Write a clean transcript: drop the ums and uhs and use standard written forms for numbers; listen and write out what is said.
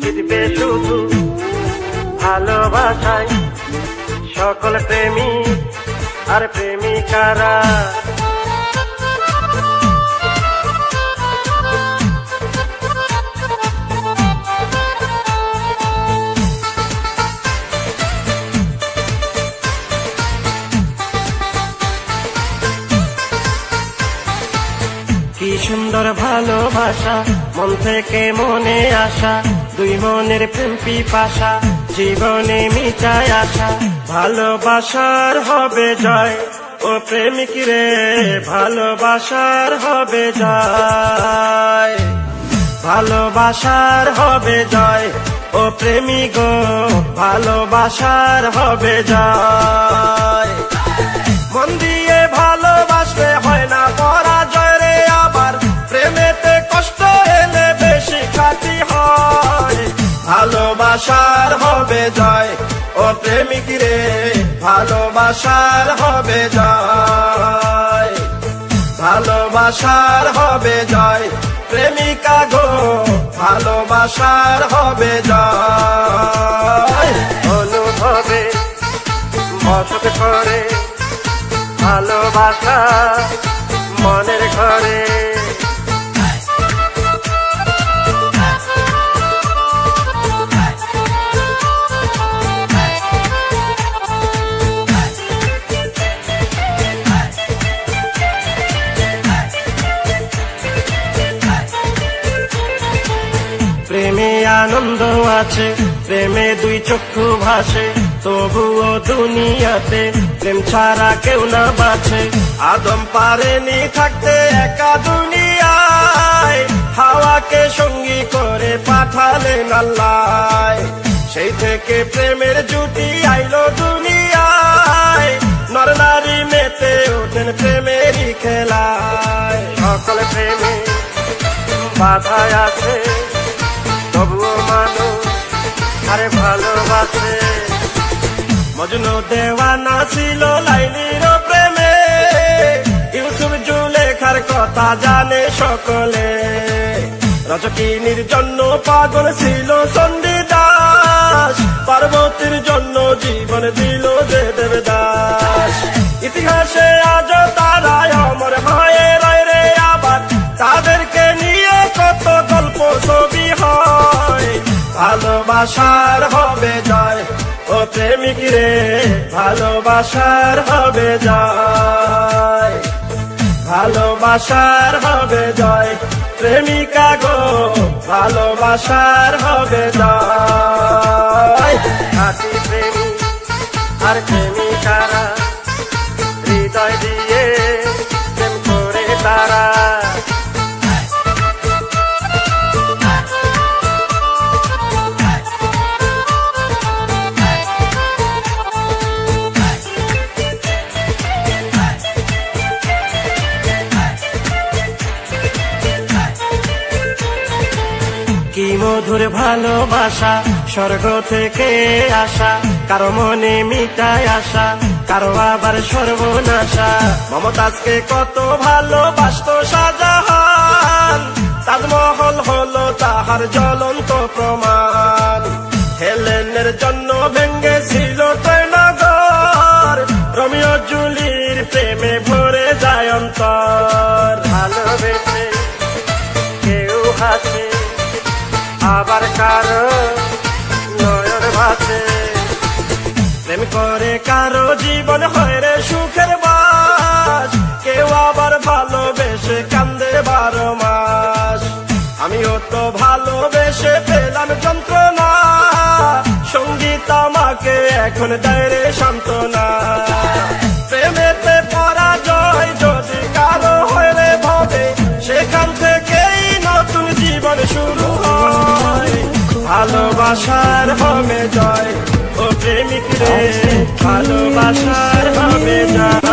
জিতবে শুধু ভালোবাসায় সকল প্রেমী আর প্রেমিকারা। কি সুন্দর ভালোবাসা, মন থেকে মনে আসা, দুই মনের প্রেম পিপাসা, জীবনে মিটায় আসা। ভালোবাসার হবে জয় ও প্রেমিক রে, ভালোবাসার হবে জয়, ভালোবাসার হবে জয় ও প্রেমিক গো, ভালোবাসার হবে জয়। মন দিয়ে ভালোবাসলে হয় না পরাজয় রে, আবার প্রেমেতে কষ্ট এলে বেশি খাটি হয়। ভালোবাসার হবে জয় ও প্রেমিক রে, ভালোবাসার হবে জয়, ভালোবাসার হবে জয় প্রেমিকা গো, ভালোবাসার হবে জয়। অনুভবে বসত করে ভালোবাসা মনের ঘরে, প্রেমে আনন্দ আছে, প্রেমে দুই চক্ষু ভাসে, তবুও দুনিয়াতে প্রেম ছাড়া কেউ না বাঁচে। আদম পারেনি থাকতে একা দুনিয়ায়, হাওয়াকে সঙ্গী করে পাঠালেন আল্লাহ। সেই থেকে প্রেমের জুটি আইলো দুনিয়ায়, নর নারী মেতে ওঠেন প্রেমেরই খেলায়। সকল প্রেমে বাধা আছে, তবুও মানুষ আরে ভালোবাসে। মজনু দেওয়ানা ছিল লাইলির প্রেমে, ইউসুফ জুলেখার কথা জানে সকলে। রজকিনীর জন্য পাগল ছিল চণ্ডীদাস, পার্বতীর জন্য জীবন দিল যে দেবদাস। ইতিহাসে আজ তারাই অমর হয়ে রয় রে, আবার তাদেরকে নিয়ে কত গল্প ছবি হয়। ভালোবাসার হবে জয় ও প্রেমিক রে, ভালোবাসার হবে জয়, ভালোবাসার হবে জয় প্রেমিকা গো, ভালোবাসার হবে জয়। খাঁটি প্রেমী আর প্রেমিকারা হৃদয় দিয়ে প্রেম করে তারা। কি মধুর ভালোবাসা, স্বর্গ থেকে আসা, কারো মনে মিটায় আসা, কারো আবার সর্বনাশা। মমতাজকে কত ভালোবাসতো শাহজাহান, তাজমহল হলো তাহার জ্বলন্ত প্রমাণ। হেলেনের জন্য ভেঙ্গেছিল ট্রয়নগর, রোমিও জুলির প্রেমে ভরে যায় অন্তর। ভালোবেসে কেউ হাসে, আবার কারো নয়ন ভাসে, প্রেম করে কারো জীবন হয় রে সুখের বাস। কেউ আবার ভালোবেসে কান্দে 12 মাস। আমিও তো ভালোবেসে পেলাম যন্ত্রণা, সঙ্গীত আমাকে এখন দেয় রে সান্ত্বনা। প্রেমেতে পরাজয় যদি কারো হয় রে ভাবে, সেখান থেকেই নতুন জীবন শুরু হয়। ভালোবাসার হবে জয় ও প্রেমিক রে, ভালোবাসার হবে জয়।